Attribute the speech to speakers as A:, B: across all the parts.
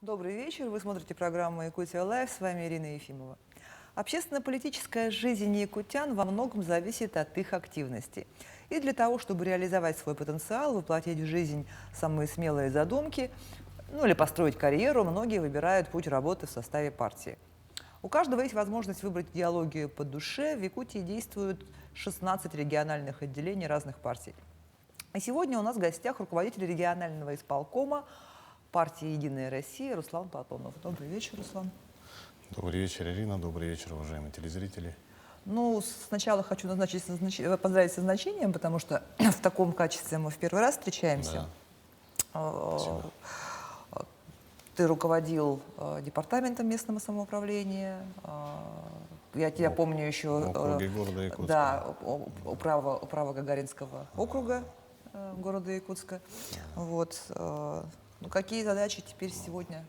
A: Добрый вечер. Вы смотрите программу «Якутия Лайв». С вами Ирина Ефимова. Общественно-политическая жизнь якутян во многом зависит от их активности. И для того, чтобы реализовать свой потенциал, воплотить в жизнь самые смелые задумки, или построить карьеру, многие выбирают путь работы в составе партии. У каждого есть возможность выбрать идеологию по душе. В Якутии действуют 16 региональных отделений разных партий. И сегодня у нас в гостях руководитель регионального исполкома партии «Единая Россия» Руслан Платонов. Добрый вечер, Руслан.
B: Добрый вечер, Ирина. Добрый вечер, уважаемые телезрители.
A: Ну, сначала хочу поздравить со значением, потому что в таком качестве мы в первый раз встречаемся.
B: Спасибо.
A: Ты руководил департаментом местного самоуправления. Я тебя помню еще...
B: округе города Якутска.
A: Да, управа Гагаринского округа города Якутска. Вот. Ну, какие задачи теперь сегодня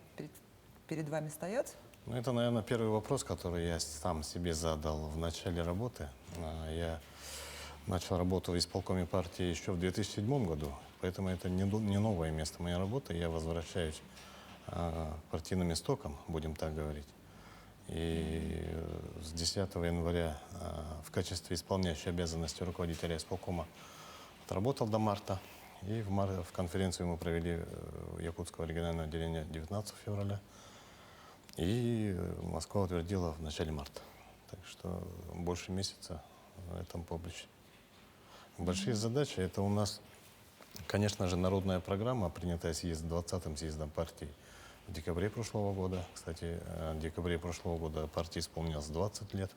A: перед вами стоят?
B: Ну, это, наверное, первый вопрос, который я сам себе задал в начале работы. Я начал работу в исполкоме партии еще в 2007 году, поэтому это не новое место моей работы. Я возвращаюсь к партийным истокам, будем так говорить. И с 10 января в качестве исполняющей обязанности руководителя исполкома отработал до марта. И в конференцию мы провели Якутского регионального отделения 19 февраля. И Москва утвердила в начале марта. Так что больше месяца на этом поприще. Большие задачи — это у нас, конечно же, народная программа, принятая 20-м съездом партии в декабре прошлого года. Кстати, в декабре прошлого года партии исполнилось 20 лет.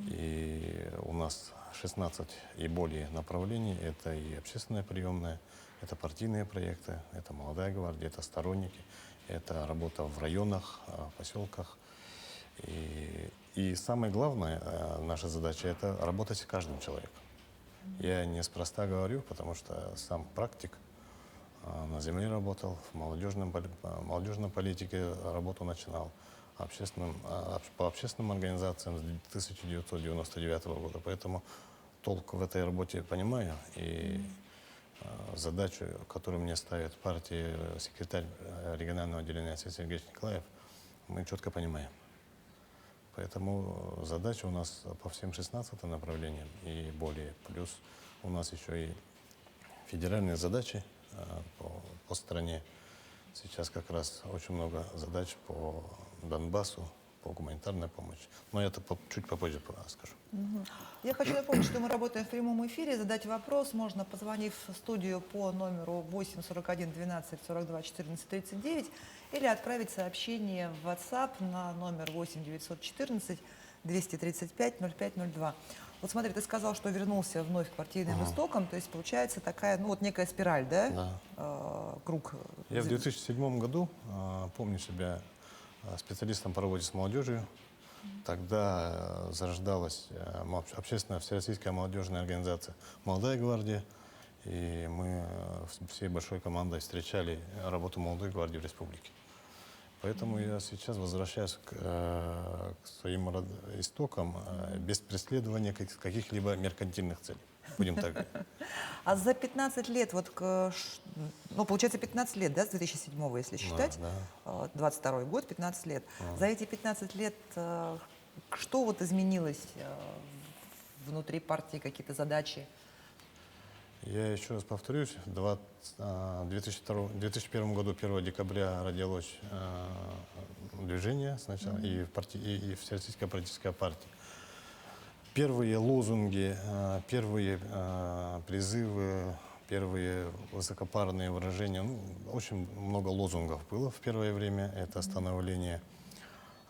B: И у нас 16 и более направлений. Это и общественная приемная, это партийные проекты, это молодая гвардия, это сторонники, это работа в районах, поселках. И самое главное, наша задача — это работать с каждым человеком. Я неспроста говорю, потому что сам практик, на земле работал, в молодежной политике работу начинал, по общественным организациям с 1999 года. Поэтому толк в этой работе понимаю. И задачу, которую мне ставит партия, секретарь регионального отделения Сергей Николаев, мы четко понимаем. Поэтому задача у нас по всем 16 направлениям и более. Плюс у нас еще и федеральные задачи по стране. Сейчас как раз очень много задач по Донбассу, по гуманитарной помощи. Но я это чуть попозже скажу.
A: Я хочу напомнить, что мы работаем в прямом эфире. Задать вопрос можно, позвонив в студию по номеру 8 41 12 42 14 39 или отправить сообщение в WhatsApp на номер 8 914 235 0502. Вот смотри, ты сказал, что вернулся вновь к партийным истокам, то есть получается такая, ну вот некая спираль, да?
B: Да.
A: Круг.
B: Я в 2007 году помню себя специалистом по работе с молодежью. Тогда зарождалась общественная всероссийская молодежная организация «Молодая гвардия». И мы всей большой командой встречали работу «Молодой гвардии» в республике. Поэтому я сейчас возвращаюсь к своим истокам без преследования каких-либо меркантильных целей. Будем так говорить.
A: А за 15 лет, вот, ну, получается 15 лет, да, с 2007-го, если считать, 22-й год, 15 лет. За эти 15 лет что вот изменилось внутри партии, какие-то задачи?
B: Я еще раз повторюсь, в 2001 году, 1 декабря, родилось движение сначала, и Всероссийская политическая партия. Первые лозунги, первые призывы, первые высокопарные выражения, ну, очень много лозунгов было в первое время. Это становление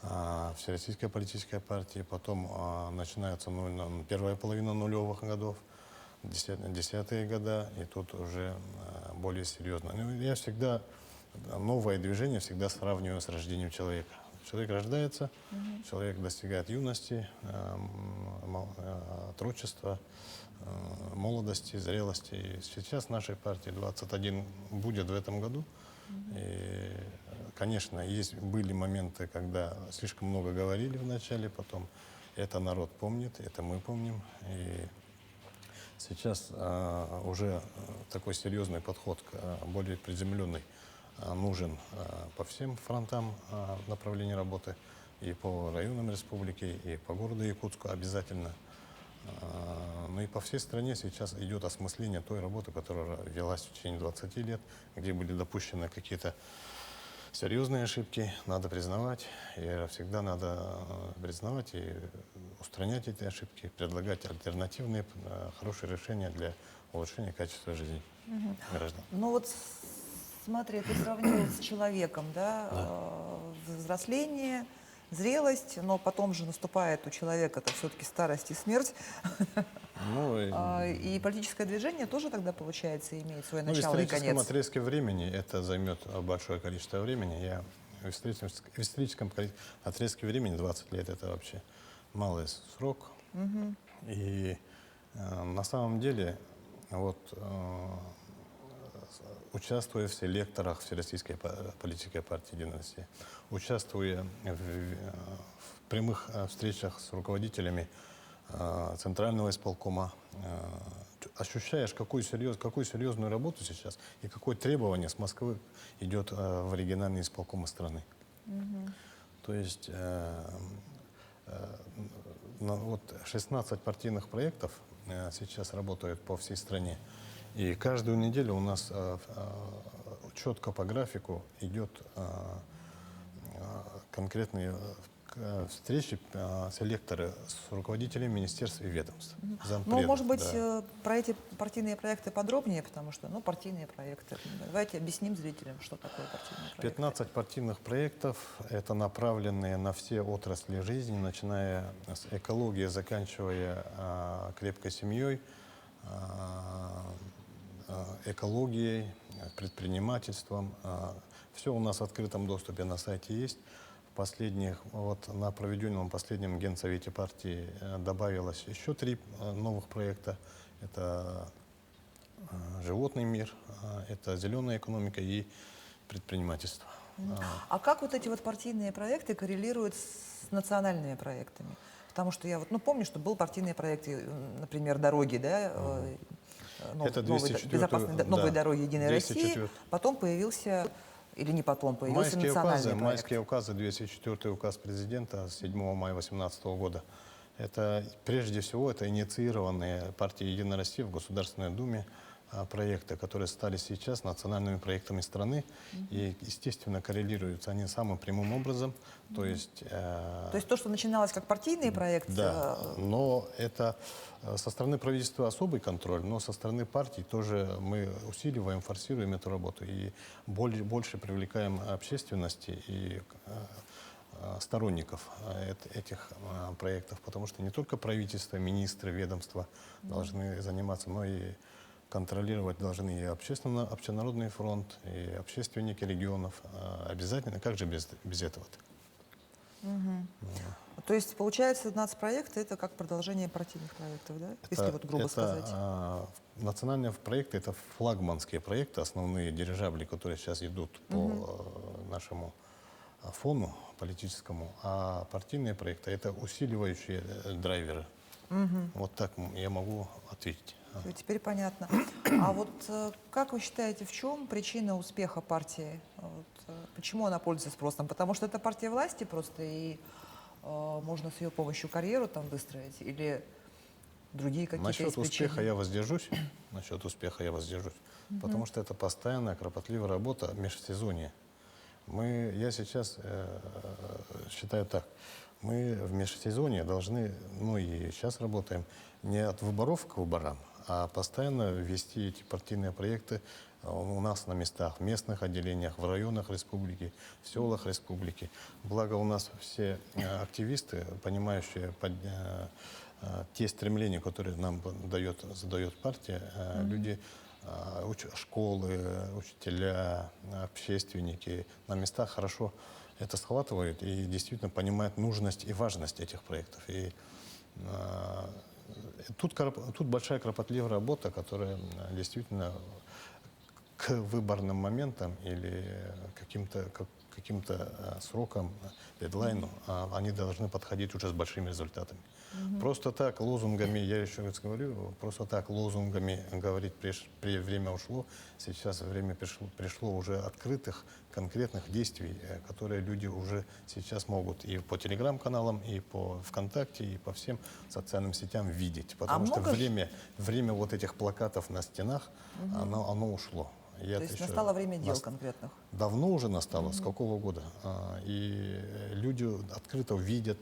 B: Всероссийской политической партии, потом начинается первая половина нулевых годов, десятые года, и тут уже более серьезно. Ну, я всегда, новое движение всегда сравниваю с рождением человека. Человек рождается, человек достигает юности, отрочества, молодости, зрелости. И сейчас нашей партии 21 будет в этом году. И, конечно, были моменты, когда слишком много говорили в начале, потом это народ помнит, это мы помним. И сейчас уже такой серьезный подход, более приземленный нужен по всем фронтам направления работы, и по районам республики, и по городу Якутску обязательно. Ну и по всей стране сейчас идет осмысление той работы, которая велась в течение 20 лет, где были допущены какие-то серьезные ошибки, надо признавать, и всегда надо признавать и устранять эти ошибки, предлагать альтернативные хорошие решения для улучшения качества жизни граждан.
A: Ну вот смотри, ты сравнил с человеком, да, взросление, зрелость, но потом же наступает у человека это все-таки старость и смерть.
B: Ну,
A: И политическое движение тоже тогда, получается, имеет свое
B: ну, в
A: начало и
B: историческом
A: конец.
B: отрезке времени это займет большое количество времени. В историческом отрезке времени 20 лет это вообще малый срок. И на самом деле, вот участвуя в селекторах Всероссийской политической партии «Единая Россия», участвуя в прямых встречах с руководителями Центрального исполкома, ощущаешь, какую серьезную работу сейчас и какое требование с Москвы идет в региональные исполкомы страны. То есть вот 16 партийных проектов сейчас работают по всей стране. И каждую неделю у нас четко по графику идет конкретные встречи, селекторы с руководителями министерств и ведомств.
A: Ну,
B: Зампредов,
A: может быть,
B: да.
A: про эти партийные проекты подробнее, потому что, ну, партийные проекты. Давайте объясним зрителям, что такое партийные проекты.
B: 15 партийных проектов – это направленные на все отрасли жизни, начиная с экологии, заканчивая крепкой семьей, экологией, предпринимательством. Все у нас в открытом доступе на сайте есть. На проведенном последнем Генсовете партии добавилось еще 3 новых проекта. Это животный мир, это зеленая экономика и предпринимательство.
A: А как вот эти вот партийные проекты коррелируют с национальными проектами? Потому что я вот, ну, помню, что был партийный проект, например, дороги, да,
B: Это 204
A: новые дороги Единой
B: 204.
A: России. Потом появился, или не потом, появился национальный проект.
B: Майские указы, 204 указ президента с 7 мая 2018 года. Это, прежде всего, это инициированные партией «Единая Россия» в Государственной Думе проекты, которые стали сейчас национальными проектами страны и, естественно, коррелируются они самым прямым образом. То есть
A: То, что начиналось как партийный проект,
B: да, но это со стороны правительства особый контроль, но со стороны партий тоже мы усиливаем, форсируем эту работу и больше привлекаем общественности и сторонников этих проектов, потому что не только правительство, министры, ведомства должны заниматься, но и контролировать должны и общенародный фронт, и общественники регионов. Обязательно, как же без этого-то?
A: То есть, получается, нацпроекты — это как продолжение партийных проектов, да? Если вот грубо сказать.
B: Национальные проекты — это флагманские проекты, основные дирижабли, которые сейчас идут по нашему фону политическому, а партийные проекты — это усиливающие драйверы. Вот так я могу ответить.
A: Всё, теперь понятно. А вот как вы считаете, в чем причина успеха партии? Вот, почему она пользуется спросом? Потому что это партия власти просто, и можно с ее помощью карьеру там выстроить? Или другие какие-то есть
B: Насчет
A: причины?
B: успеха я воздержусь. Насчет успеха я воздержусь. Потому что это постоянная, кропотливая работа межсезонье. Я сейчас считаю так. Мы в межсезонье должны, ну и сейчас работаем, не от выборов к выборам, а постоянно вести эти партийные проекты у нас на местах, в местных отделениях, в районах республики, в селах республики. Благо у нас все активисты, понимающие те стремления, которые нам задает партия, люди, школы, учителя, общественники на местах хорошо это схватывают и действительно понимают нужность и важность этих проектов. И тут большая кропотливая работа, которая действительно к выборным моментам или каким-то срокам, дедлайну, они должны подходить уже с большими результатами. Просто так лозунгами, я еще раз говорю, просто так лозунгами говорить время ушло. Сейчас время пришло уже открытых, конкретных действий, которые люди уже сейчас могут и по телеграм-каналам, и по ВКонтакте, и по всем социальным сетям видеть. Потому что
A: много
B: время вот этих плакатов на стенах, оно ушло.
A: То есть настало время дел конкретных.
B: Давно уже настало, с какого года. И люди открыто видят,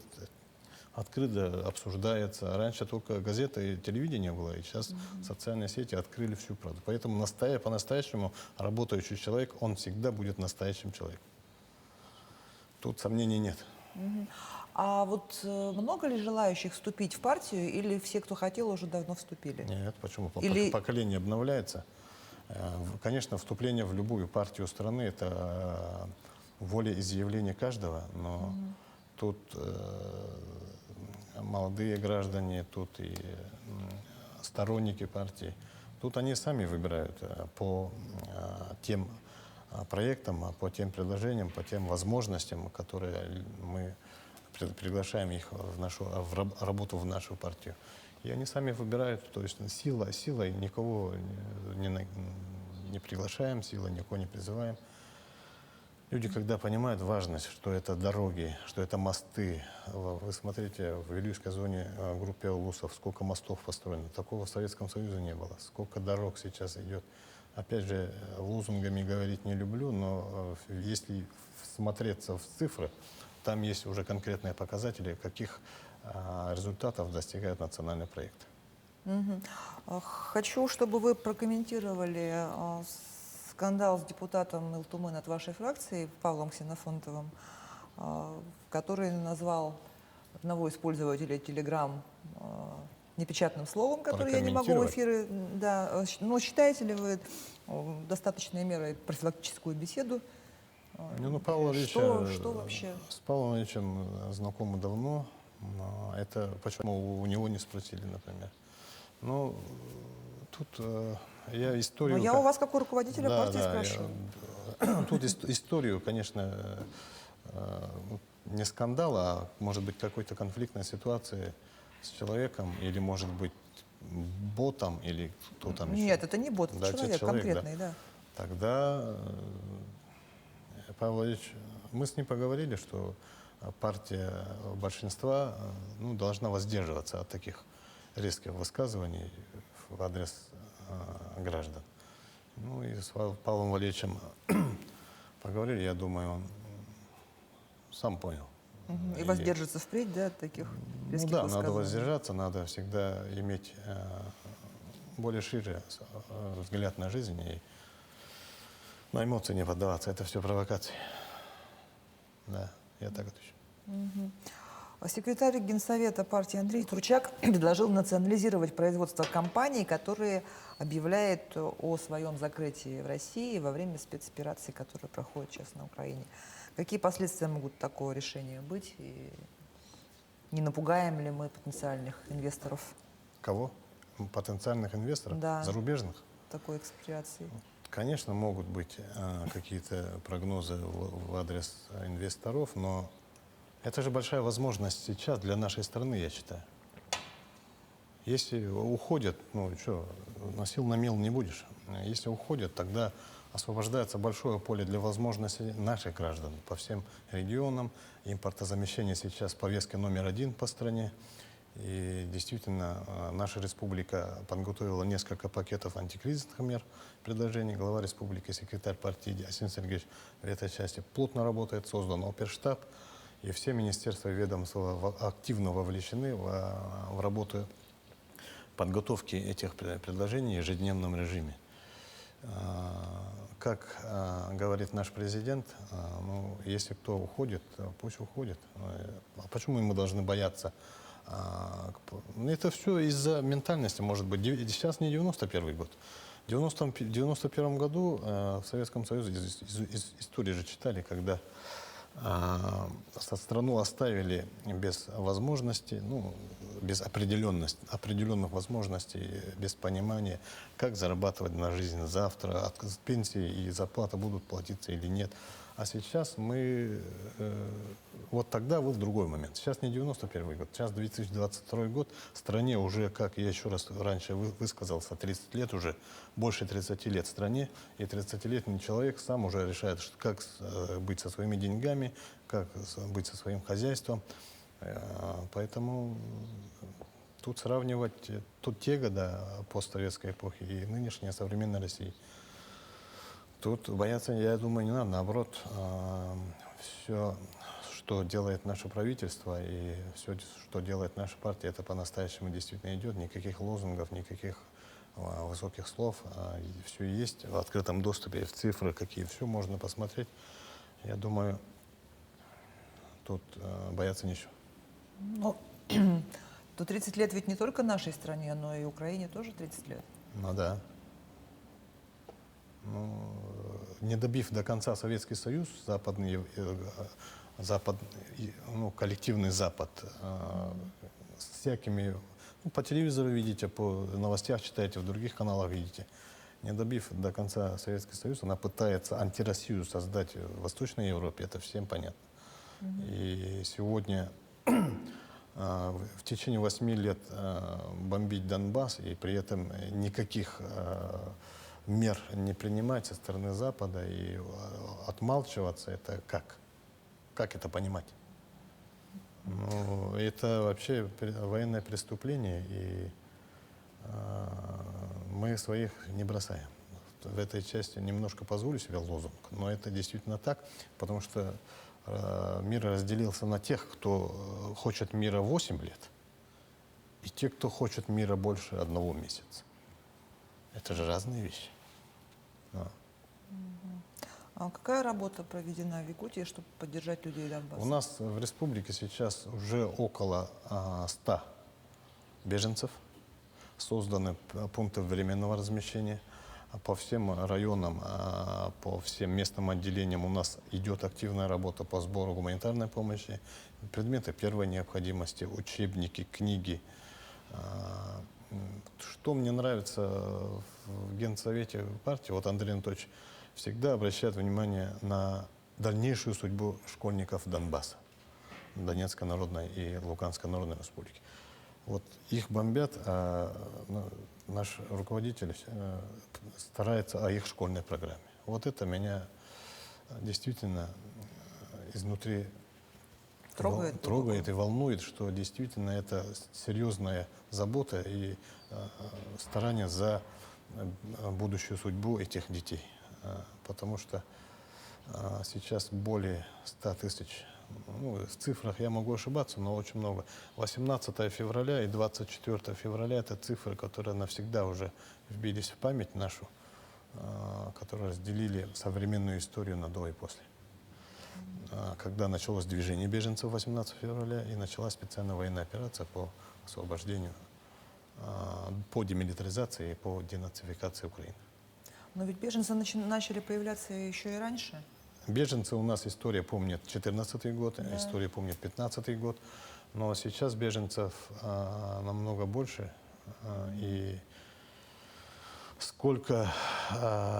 B: открыто обсуждается. Раньше только газеты и телевидение было, и сейчас социальные сети открыли всю правду. Поэтому по-настоящему работающий человек, он всегда будет настоящим человеком. Тут сомнений нет.
A: А вот много ли желающих вступить в партию, или все, кто хотел, уже давно вступили?
B: Нет, почему? Поколение обновляется. Конечно, вступление в любую партию страны – это волеизъявление каждого, но тут молодые граждане, тут и сторонники партии, тут они сами выбирают по тем проектам, по тем предложениям, по тем возможностям, которые мы приглашаем их в работу в нашу партию. И они сами выбирают, то есть силой никого не приглашаем, силой никого не призываем. Люди, когда понимают важность, что это дороги, что это мосты. Вы смотрите, в Вилюйской зоне группе улусов, сколько мостов построено. Такого в Советском Союзе не было. Сколько дорог сейчас идет. Опять же, лозунгами говорить не люблю, но если смотреться в цифры, там есть уже конкретные показатели, каких результатов достигает национальный проект.
A: Хочу, чтобы вы прокомментировали скандал с депутатом Илтумын от вашей фракции Павлом Ксенофонтовым, который назвал одного из пользователей Telegram непечатным словом, которое я не могу в эфире. Да. Но считаете ли вы достаточной мерой профилактическую беседу?
B: Павел Ильич,
A: что вообще?
B: С Павлом Ильичем знакомы давно. Но это почему у него не спросили, например. Ну, тут я историю...
A: Но я у вас, как у руководителя партии, спрашиваю.
B: Тут историю, конечно, не скандал, а может быть какой-то конфликтной ситуации с человеком, или может быть ботом, или кто там еще.
A: Нет, это не бот, это человек конкретный, да.
B: Тогда, Павел Ильич, мы с ним поговорили, что партия большинства должна воздерживаться от таких резких высказываний в адрес граждан. Ну и с Павлом Валерьевичем поговорили, я думаю, он сам понял.
A: И воздержится впредь, да, от таких резких высказываний?
B: Надо воздержаться, надо всегда иметь более шире взгляд на жизнь и на эмоции не поддаваться. Это все провокации. Да. Я так отвечу.
A: Секретарь Генсовета партии Андрей Турчак предложил национализировать производство компаний, которые объявляют о своем закрытии в России во время спецоперации, которая проходит сейчас на Украине. Какие последствия могут такого решения быть? И не напугаем ли мы потенциальных инвесторов?
B: Кого? Потенциальных инвесторов?
A: Да.
B: Зарубежных?
A: Такой экспроприации.
B: Конечно, могут быть какие-то прогнозы в адрес инвесторов, но это же большая возможность сейчас для нашей страны, я считаю. Если уходят, на сил на мел не будешь. Если уходят, тогда освобождается большое поле для возможностей наших граждан по всем регионам. Импортозамещение сейчас повестка номер 1 по стране. И действительно, наша республика подготовила несколько пакетов антикризисных мер, предложений. Глава республики, секретарь партии Асим Сергеевич в этой части плотно работает, создан оперштаб. И все министерства и ведомства активно вовлечены в работу подготовки этих предложений в ежедневном режиме. Как говорит наш президент, если кто уходит, пусть уходит. А почему мы должны бояться? Это все из-за ментальности, может быть. Сейчас не 91 год. В 91 году в Советском Союзе из истории же читали, когда страну оставили без возможности, без определенных возможностей, без понимания, как зарабатывать на жизнь завтра, от пенсии и зарплата будут платиться или нет. А сейчас мы, вот тогда был другой момент. Сейчас не 91 год, сейчас 2022 год. Стране уже, как я еще раз раньше высказался, 30 лет уже, больше 30 лет стране. И 30-летний человек сам уже решает, как быть со своими деньгами, как быть со своим хозяйством. Поэтому тут сравнивать те годы постсоветской эпохи и нынешняя современная Россия. Тут бояться, я думаю, не надо. Наоборот, все, что делает наше правительство и все, что делает наша партия, это по-настоящему действительно идет. Никаких лозунгов, никаких высоких слов. Все есть в открытом доступе, в цифры какие, все можно посмотреть. Я думаю, тут бояться нечего.
A: Ну, то 30 лет ведь не только нашей стране, но и Украине тоже 30 лет.
B: Ну да. Ну, не добив до конца Советский Союз, коллективный Запад, с всякими, по телевизору видите, по новостях читаете, в других каналах видите, не добив до конца Советский Союз, она пытается антироссию создать в Восточной Европе, это всем понятно. И сегодня в течение 8 лет бомбить Донбасс и при этом никаких мер не принимать со стороны Запада и отмалчиваться, это как? Как это понимать? Ну, это вообще военное преступление, и мы своих не бросаем. В этой части немножко позволю себе лозунг, но это действительно так, потому что мир разделился на тех, кто хочет мира 8 лет, и те, кто хочет мира больше 1 месяца. Это же разные вещи.
A: А какая работа проведена в Якутии, чтобы поддержать людей Донбасса?
B: У нас в республике сейчас уже около 100 беженцев. Созданы пункты временного размещения. По всем районам, по всем местным отделениям у нас идет активная работа по сбору гуманитарной помощи. Предметы первой необходимости, учебники, книги. Что мне нравится в Генсовете партии, вот Андрей Анатольевич всегда обращает внимание на дальнейшую судьбу школьников Донбасса, Донецкой Народной и Луганской Народной Республики. Вот их бомбят, а наш руководитель старается о их школьной программе. Вот это меня действительно изнутри трогает и волнует, что действительно это серьезная забота и старание за будущую судьбу этих детей. Потому что сейчас более 100 тысяч, в цифрах я могу ошибаться, но очень много. 18 февраля и 24 февраля – это цифры, которые навсегда уже вбились в память нашу, которые разделили современную историю на до и после. Когда началось движение беженцев 18 февраля и началась специальная военная операция по освобождению, по демилитаризации и по денацификации Украины.
A: Но ведь беженцы начали появляться еще и раньше.
B: Беженцы у нас история помнит 2014 год, да. История помнит 2015 год, но сейчас беженцев намного больше, и сколько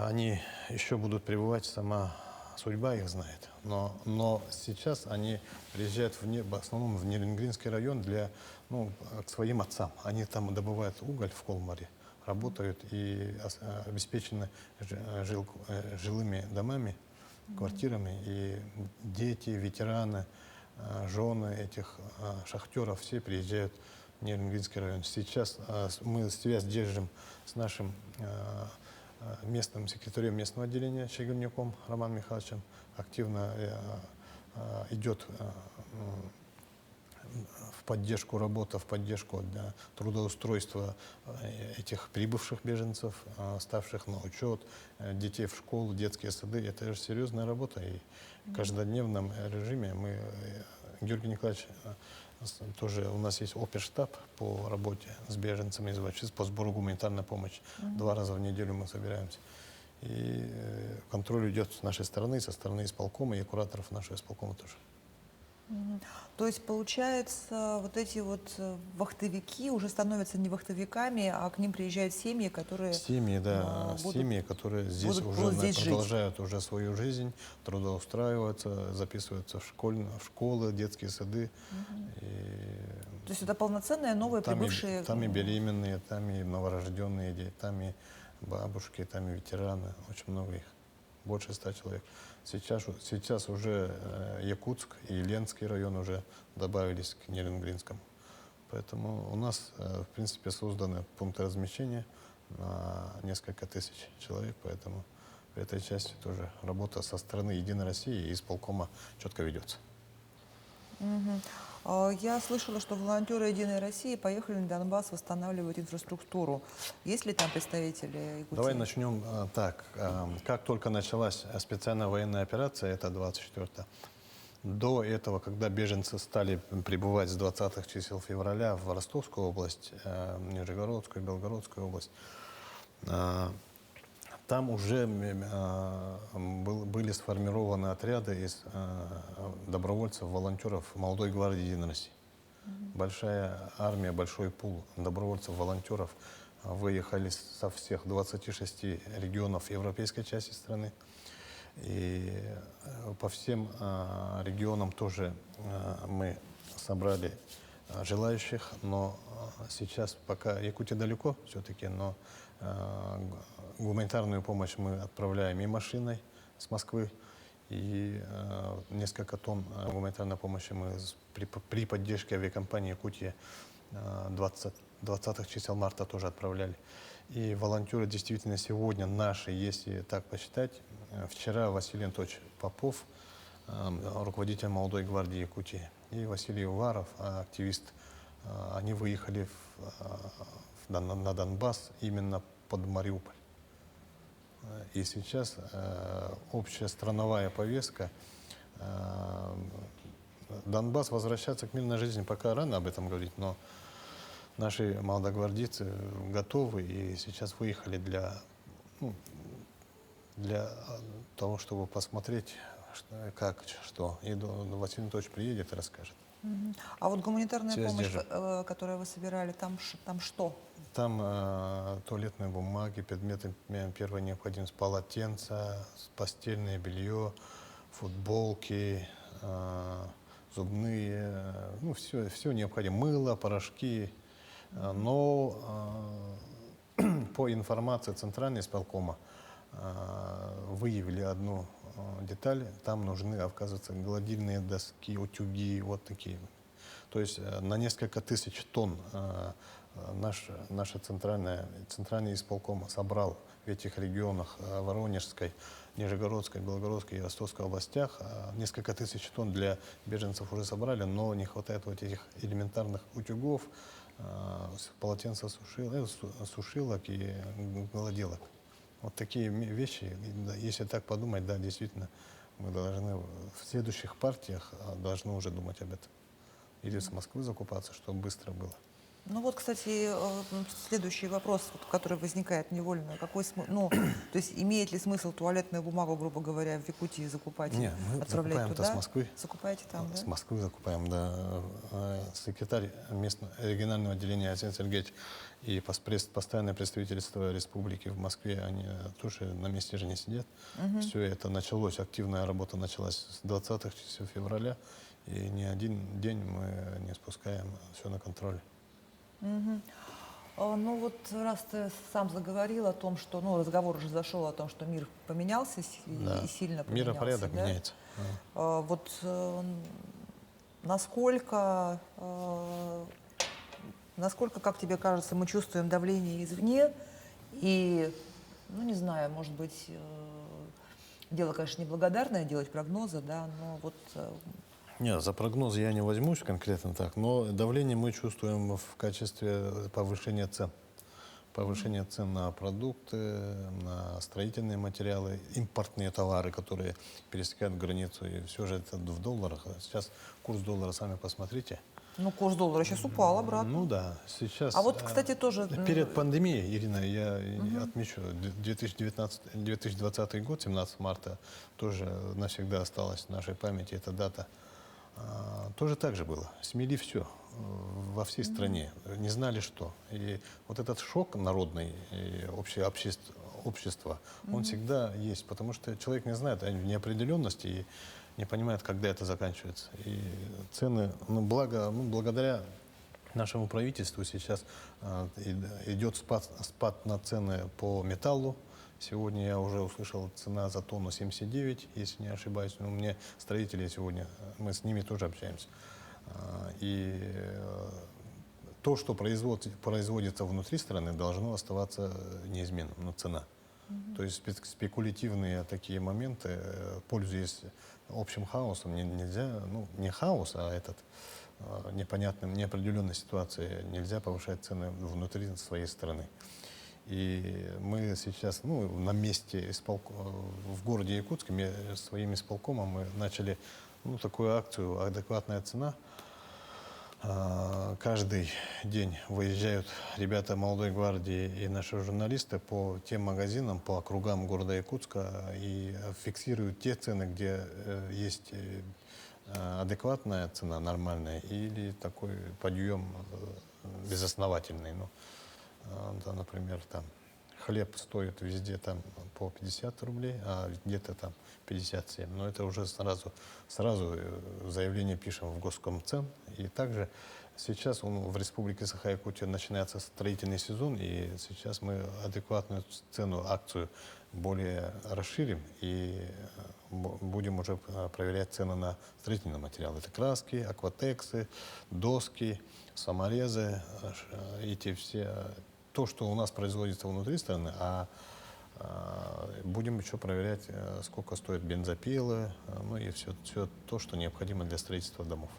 B: они еще будут пребывать, сама судьба их знает. Но сейчас они приезжают в основном в Нерюнгринский район к своим отцам. Они там добывают уголь в Колмаре, работают и обеспечены жилыми домами, квартирами. И дети, ветераны, жены этих шахтеров все приезжают в Нерюнгринский район. Сейчас мы связь держим с нашим местным секретарем местного отделения Чегольнюком Романом Михайловичем. Активно идет в поддержку работа, в поддержку трудоустройства этих прибывших беженцев, ставших на учет, детей в школу, детские сады. Это же серьезная работа. И в каждодневном режиме Георгий Николаевич, тоже у нас есть оперштаб по работе с беженцами из ВЧС, по сбору гуманитарной помощи. 2 раза в неделю мы собираемся. И контроль идет с нашей стороны, со стороны исполкома и кураторов нашего исполкома тоже.
A: То есть, получается, вот эти вот вахтовики уже становятся не вахтовиками, а к ним приезжают семьи, которые
B: Семьи, да, семьи, которые здесь уже
A: будут здесь жить.
B: продолжают уже свою жизнь, трудоустраиваются, записываются в школы, детские сады. И
A: То есть это полноценные новые прибывшие.
B: там и беременные, там и новорожденные дети, там и бабушки, там и ветераны, очень много их, больше 100 человек. Сейчас уже Якутск и Ленский район уже добавились к Нерюнгринскому. Поэтому у нас, в принципе, созданы пункты размещения на несколько тысяч человек, поэтому в этой части тоже работа со стороны Единой России и исполкома четко ведется.
A: Я слышала, что волонтеры Единой России поехали на Донбасс восстанавливать инфраструктуру. Есть ли там представители Якутии?
B: Давай начнем так. Как только началась специальная военная операция, это 24-е, до этого, когда беженцы стали прибывать с 20-х чисел февраля в Ростовскую область, Нижегородскую, Белгородскую область, там уже были сформированы отряды из добровольцев, волонтеров Молодой гвардии Единой России. Большая армия, большой пул добровольцев, волонтеров выехали со всех 26 регионов европейской части страны. И по всем регионам тоже мы собрали желающих, но сейчас пока Якутия далеко все-таки, но гуманитарную помощь мы отправляем и машиной с Москвы, и несколько тонн гуманитарной помощи мы при поддержке авиакомпании Якутия 20 чисел марта тоже отправляли. И волонтеры действительно сегодня наши, если так посчитать. Вчера Василий Анатольевич Попов, руководитель Молодой гвардии Якутии, и Василий Уваров, активист, они выехали на Донбасс именно под Мариуполь. И сейчас общая страновая повестка. Донбасс, возвращаться к мирной жизни пока рано об этом говорить, но наши молодогвардейцы готовы и сейчас выехали для того, чтобы посмотреть, как, что. И Василий Анатольевич приедет и расскажет.
A: А вот гуманитарная
B: Связь
A: помощь,
B: держим.
A: которую вы собирали, там что?
B: Там туалетные бумаги, предметы первой необходимости, полотенца, постельное белье, футболки, зубные, ну все необходимое, мыло, порошки. Но по информации Центрального исполкома выявили одну деталь, там нужны, оказывается, гладильные доски, утюги, вот такие. То есть на несколько тысяч тонн наша центральный исполком собрал в этих регионах Воронежской, Нижегородской, Белгородской и Ростовской областях. Несколько тысяч тонн для беженцев уже собрали, но не хватает вот этих элементарных утюгов, сушилок и гладилок. Вот такие вещи, если так подумать, да, действительно, мы должны в следующих партиях должны уже думать об этом. Или с Москвы закупаться, чтобы быстро было.
A: Ну вот, кстати, следующий вопрос, который возникает невольно. То есть имеет ли смысл туалетную бумагу, грубо говоря, в Якутии закупать,
B: Нет, мы
A: отправлять
B: закупаем
A: туда?
B: с Москвы.
A: Закупаете там, да?
B: С Москвы закупаем, да. Секретарь местного регионального отделения Арсений Сергеевич и постоянное представительство республики в Москве, они тоже на месте же не сидят. Все это началось, активная работа началась с 20 чисел февраля, и ни один день мы не спускаем все на контроль.
A: Ну вот раз ты сам заговорил о том, что, разговор уже зашел о том, что мир поменялся
B: Да.
A: и сильно поменялся.
B: Миропорядок
A: да?
B: меняется.
A: Вот насколько, как тебе кажется, мы чувствуем давление извне и, не знаю, может быть, дело, конечно, неблагодарное делать прогнозы, да, но вот...
B: Нет, за прогнозы я не возьмусь конкретно так, но давление мы чувствуем в качестве повышения цен. Повышение цен на продукты, на строительные материалы, импортные товары, которые пересекают границу. И все же это в долларах. Сейчас курс доллара, сами посмотрите.
A: Курс доллара сейчас упал обратно.
B: Ну да, сейчас...
A: А вот, кстати, тоже...
B: Перед пандемией, Ирина, я отмечу, 2020 год, 17 марта, тоже навсегда осталась в нашей памяти эта дата. тоже так же было. Смели все во всей стране, не знали что. И вот этот шок народный, и общества, он всегда есть, потому что человек не знает о неопределенности и не понимает, когда это заканчивается. И цены, благодаря нашему правительству сейчас идет спад на цены по металлу. Сегодня я уже услышал, цена за тонну 79, если не ошибаюсь. У меня строители сегодня, мы с ними тоже общаемся. И то, что производится внутри страны, должно оставаться неизменным, но цена. То есть спекулятивные такие моменты, пользуясь общим хаосом, нельзя, не хаос, а непонятным, неопределенной ситуации, нельзя повышать цены внутри своей страны. И мы сейчас, на месте в городе Якутске, своим исполкомом мы начали такую акцию «Адекватная цена». Каждый день выезжают ребята молодой гвардии и наши журналисты по тем магазинам, по округам города Якутска и фиксируют те цены, где есть адекватная цена, нормальная, или такой подъем безосновательный. Да, например, там хлеб стоит везде там по 50 рублей, а где-то там 57. Но это уже сразу заявление пишем в Госкомцен. И также сейчас в Республике Саха-Якутия начинается строительный сезон, и сейчас мы адекватную цену, акцию более расширим и будем уже проверять цены на строительные материалы. Это краски, акватексы, доски, саморезы, эти все, то, что у нас производится внутри страны, будем еще проверять, сколько стоят бензопилы, и все то, что необходимо для строительства домов.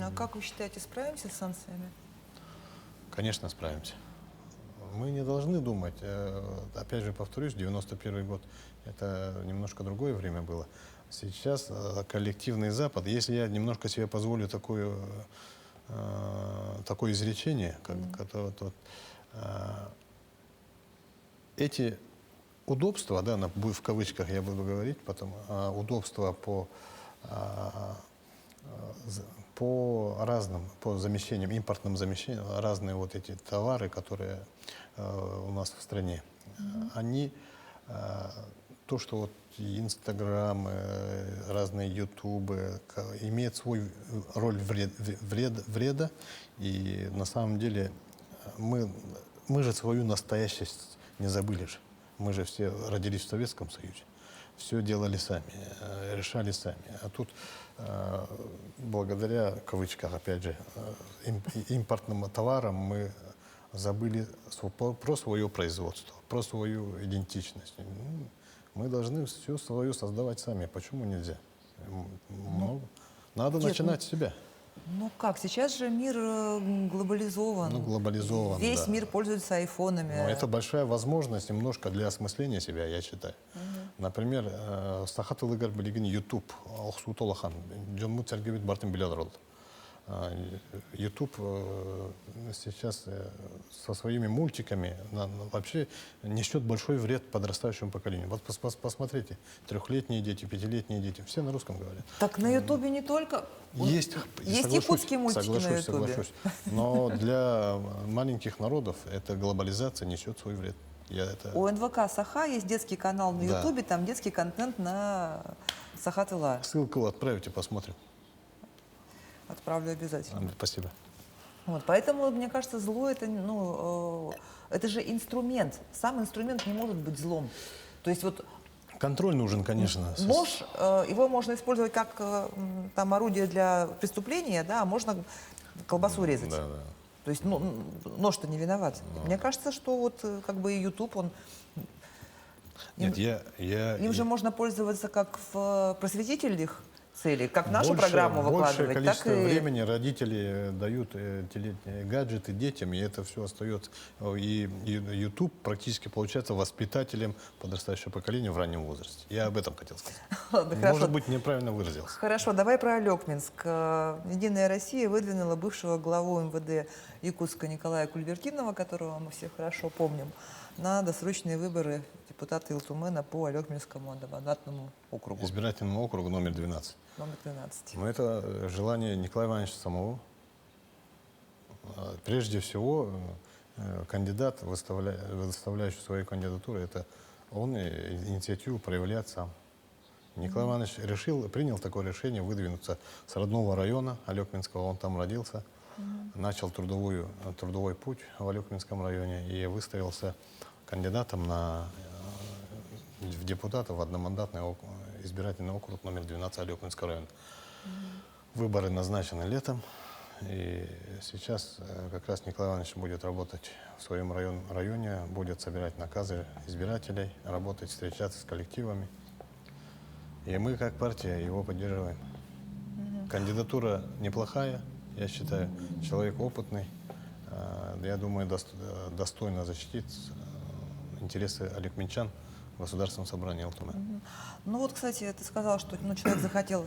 A: А как вы считаете, справимся с санкциями?
B: Конечно, справимся. Мы не должны думать, опять же повторюсь, 91 год, это немножко другое время было. Сейчас коллективный Запад, если я немножко себе позволю такое изречение, эти удобства, да, в кавычках я буду говорить, потом удобства по замещениям, импортным замещениям, разные вот эти товары, которые у нас в стране, они, то, что вот Инстаграм, разные Ютубы имеют свою роль вреда, и на самом деле мы же свою настоящесть не забыли же. Мы же все родились в Советском Союзе, все делали сами, решали сами. А тут благодаря, в кавычках, опять же, импортным товарам мы забыли про свое производство, про свою идентичность. Мы должны все свое создавать сами. Почему нельзя? Надо начинать с себя.
A: Как? Сейчас же мир глобализован.
B: Глобализован,
A: Весь
B: да.
A: мир пользуется айфонами.
B: Но это большая возможность немножко для осмысления себя, я считаю. Например, Сахат Илыгар Билигин YouTube, Охсутолахан, Джонму Цергевит Бартин Билядрол. YouTube сейчас со своими мультиками вообще несет большой вред подрастающему поколению. Вот посмотрите, 3-летние дети, 5-летние дети, все на русском говорят.
A: Так на Ютубе не только...
B: Есть
A: якутские мультики на Ютубе.
B: Соглашусь. Но для маленьких народов эта глобализация несет свой вред.
A: У НВК Саха есть детский канал на Ютубе, там детский контент на Саха-Тыла.
B: Ссылку отправите, посмотрим.
A: Отправлю обязательно.
B: Спасибо.
A: Поэтому, мне кажется, зло это, это же инструмент. Сам инструмент не может быть злом. То есть
B: контроль нужен, конечно.
A: Нож, его можно использовать как там орудие для преступления, да, а можно колбасу резать.
B: Да.
A: То есть нож-то не виноват. Мне кажется, что и YouTube, он... Им же можно пользоваться как в просветительных целей, как нашу программу выкладывать.
B: Большее количество времени родители дают гаджеты детям, и это все остается. И YouTube практически получается воспитателем подрастающего поколения в раннем возрасте. Я об этом хотел сказать.
A: Ладно,
B: Может быть, неправильно выразился.
A: Хорошо, давай про Алекминск. Единая Россия выдвинула бывшего главу МВД Якутска Николая Кульбертинова, которого мы все хорошо помним, на досрочные выборы депутата Илтумена по Алёкминскому одномандатному округу,
B: Избирательному округу номер 12.
A: номер 12.
B: Но это желание Николая Ивановича самого. Прежде всего, кандидат, выставляющий свою кандидатуру, это он инициативу проявляет сам. Николай Иванович принял такое решение выдвинуться с родного района Алёкминского, он там родился, начал трудовой путь в Алёкминском районе и выставился кандидатом в депутаты в одномандатный избирательный округ номер 12 Алёкминского района. Выборы назначены летом, и сейчас как раз Николай Иванович будет работать в своем районе, будет собирать наказы избирателей, работать, встречаться с коллективами. И мы, как партия, его поддерживаем. Кандидатура неплохая, я считаю, человек опытный. Я думаю, достойно защитит интересы алёкминчан в Государственном собрании Алтуна.
A: Ну вот, кстати, ты сказал, что человек захотел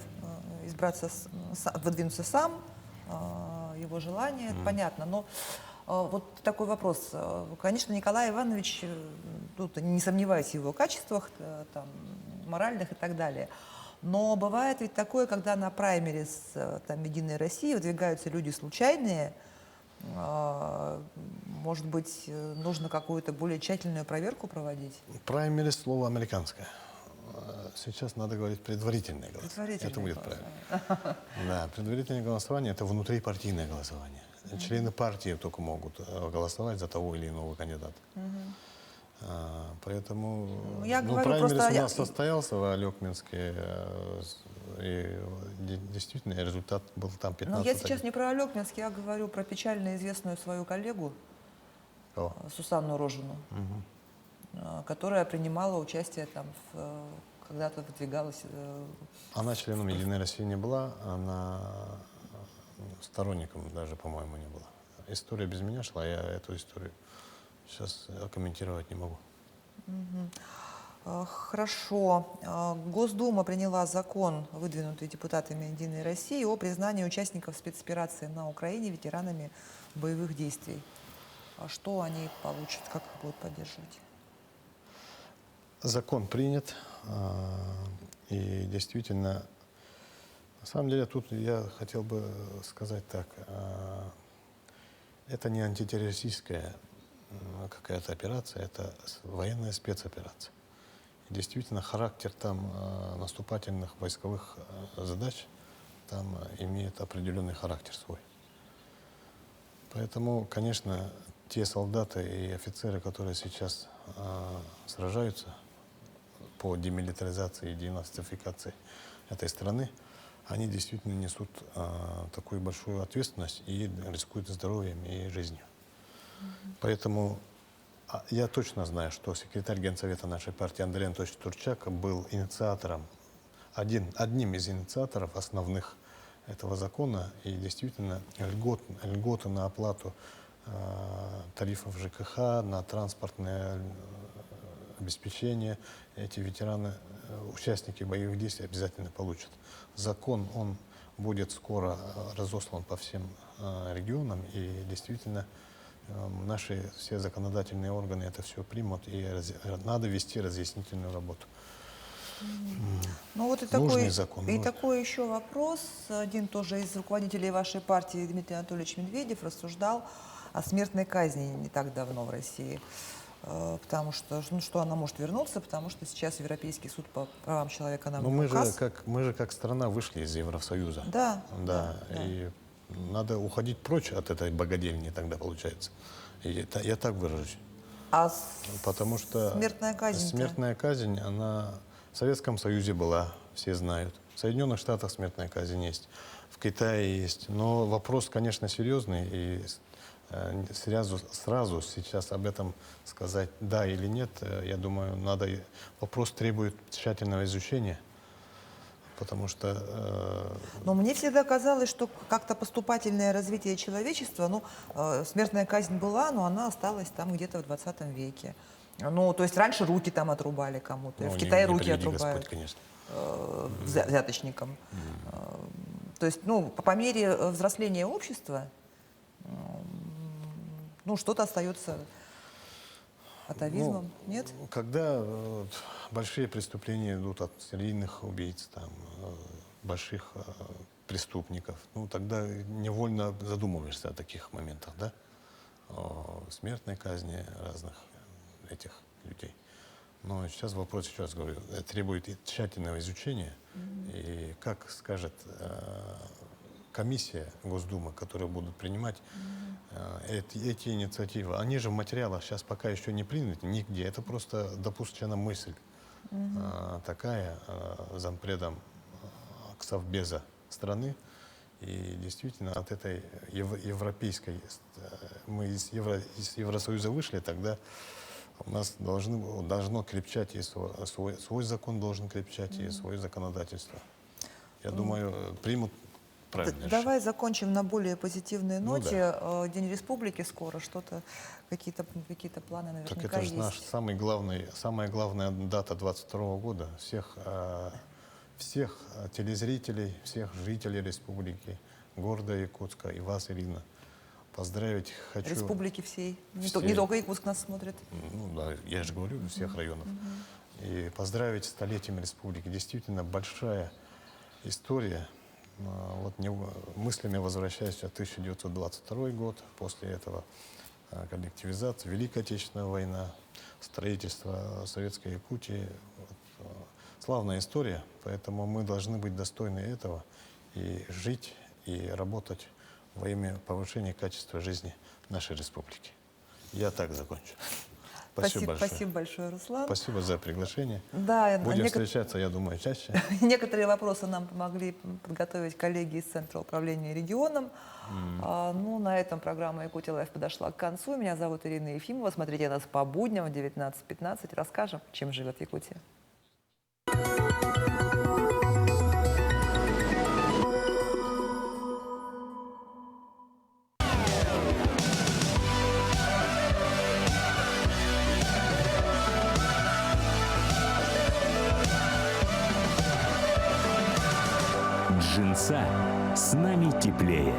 A: выдвинуться сам, его желание, это понятно, но вот такой вопрос. Конечно, Николай Иванович, тут не сомневаюсь в его качествах, там, моральных и так далее, но бывает ведь такое, когда на праймерис там, «Единой России» выдвигаются люди случайные, может быть, нужно какую-то более тщательную проверку проводить?
B: Праймерис — слово американское. Сейчас надо говорить предварительное голосование. Это будет правильно. Да, предварительное голосование — это внутрипартийное голосование. Члены партии только могут голосовать за того или иного кандидата. Поэтому праймерис у нас состоялся в Алёкминске, и действительно результат был там 15.
A: Но я сейчас не про Алёкминск, я говорю про печально известную свою коллегу Сусанну Рожину, которая принимала участие там, когда-то выдвигалась.
B: Она членом «Единой России» не была, она сторонником даже, по-моему, не была. История без меня шла, я эту историю сейчас комментировать не могу.
A: Хорошо. Госдума приняла закон, выдвинутый депутатами «Единой России», о признании участников спецоперации на Украине ветеранами боевых действий. А что они получат, как их будут поддерживать?
B: Закон принят, и действительно, на самом деле, тут я хотел бы сказать так, это не антитеррористическая какая-то операция, это военная спецоперация. И действительно, характер там наступательных войсковых задач там имеет определенный характер свой. Поэтому, конечно, те солдаты и офицеры, которые сейчас сражаются по демилитаризации и денацификации этой страны, они действительно несут такую большую ответственность и рискуют здоровьем и жизнью. Поэтому я точно знаю, что секретарь Генсовета нашей партии Андрей Анатольевич Турчак был инициатором, одним из инициаторов основных этого закона, и действительно льготы на оплату тарифов ЖКХ, на транспортное обеспечение эти ветераны, участники боевых действий обязательно получат. Закон, он будет скоро разослан по всем регионам, и действительно наши все законодательные органы это все примут, и надо вести разъяснительную работу.
A: Ну вот и
B: нужный закон.
A: И такой еще вопрос. Один тоже из руководителей вашей партии, Дмитрий Анатольевич Медведев, рассуждал о смертной казни не так давно в России. Потому что, что она может вернуться, потому что сейчас Европейский суд по правам человека нам
B: мы же как страна вышли из Евросоюза.
A: Да.
B: И надо уходить прочь от этой богадельни тогда, получается. Я так выражусь. Потому что смертная казнь, она в Советском Союзе была, все знают. В Соединенных Штатах смертная казнь есть, в Китае есть. Но вопрос, конечно, серьезный, и сразу сейчас об этом сказать да или нет, я думаю, вопрос требует тщательного изучения, потому что...
A: Но мне всегда казалось, что как-то поступательное развитие человечества, смертная казнь была, но она осталась там где-то в 20 веке. То есть раньше руки там отрубали кому-то, в Китае руки отрубают.
B: Господь, конечно.
A: Взяточникам. То есть, по мере взросления общества, что-то остается. атовизмом? Нет?
B: Когда большие преступления идут от серийных убийц, там, больших преступников, ну, тогда невольно задумываешься о таких моментах, да? О смертной казни разных этих людей. Но сейчас вопрос, еще раз говорю, требует и тщательного изучения. И как скажет комиссия Госдумы, которая будут принимать эти инициативы, они же в материалах сейчас пока еще не приняты нигде. Это просто допущена мысль такая зампредом Совбеза страны. И действительно от этой европейской, мы из Евросоюза вышли, тогда у нас должно крепчать и свой закон должен крепчать, и свое законодательство. Я думаю, примут правильное решение.
A: Давай закончим на более позитивной
B: Ну
A: ноте. День Республики скоро, что-то, какие-то планы
B: Так
A: наверняка
B: это же
A: есть.
B: наш самая главная дата 22 года. Всех телезрителей, всех жителей республики, города Якутска и вас, Ирина, поздравить хочу.
A: Республики всей. Не
B: Все.
A: только Якутск нас смотрит.
B: Ну да, я же говорю, всех районов. И поздравить с столетием республики. Действительно большая история. Вот мыслями возвращаясь в 1922 год, после этого коллективизация, Великая Отечественная война, строительство Советской Якутии. Славная история, поэтому мы должны быть достойны этого и жить, и работать во имя повышения качества жизни нашей республики. Я так закончу. Спасибо большое.
A: Спасибо большое, Руслан.
B: Спасибо за приглашение.
A: Да,
B: Будем встречаться, я думаю, чаще.
A: Некоторые вопросы нам помогли подготовить коллеги из Центра управления регионом. Ну, на этом программа «Якутия Лайф» подошла к концу. Меня зовут Ирина Ефимова. Смотрите нас по будням в 19:15. Расскажем, чем живет Якутия.
C: Джинса с нами теплее.